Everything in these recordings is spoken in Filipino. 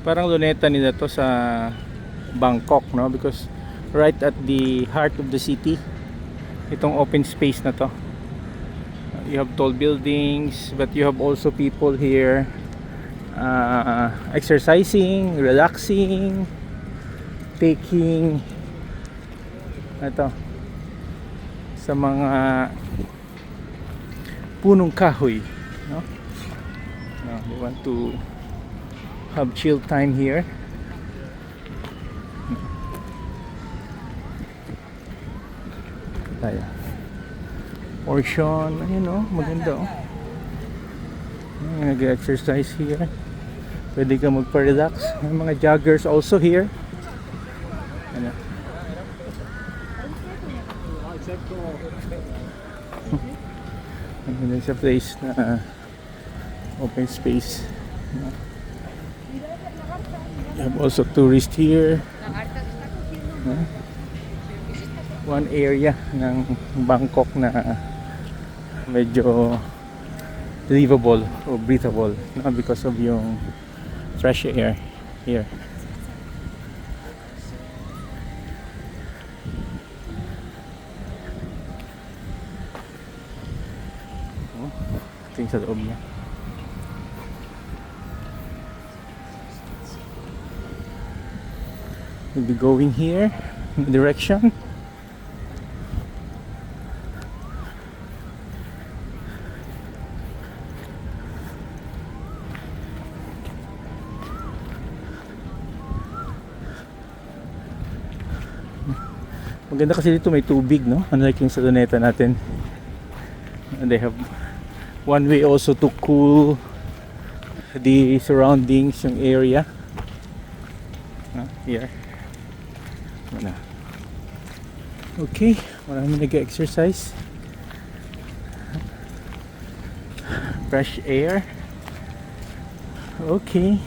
Parang Luneta nila to sa Bangkok, no? Because right at the heart of the city, itong open space na to. You have tall buildings, but you have also people here exercising, relaxing, taking ito sa mga punong kahoy, no? They want to have chill time here. Tayo. Portion, ayun, no? Maganda, oh. Nag-exercise here. Pwede ka magpa-relax. May mga joggers also here. Ano? There's a place na open space. You have also tourists here. One area ng Bangkok na medyo livable or breathable, no? Because of yung fresh air here. Tingin sa loob niya. We'll be going here in the direction. Maganda kasi dito may tubig, no? Unlike yung sa Luneta natin. And they have one way also to cool the surroundings, yung area. Here. Okay, marami nag-exercise. Fresh air. Okay.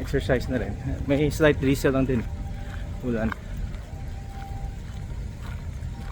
Exercise na rin. May slight drizzle lang din. Ulan.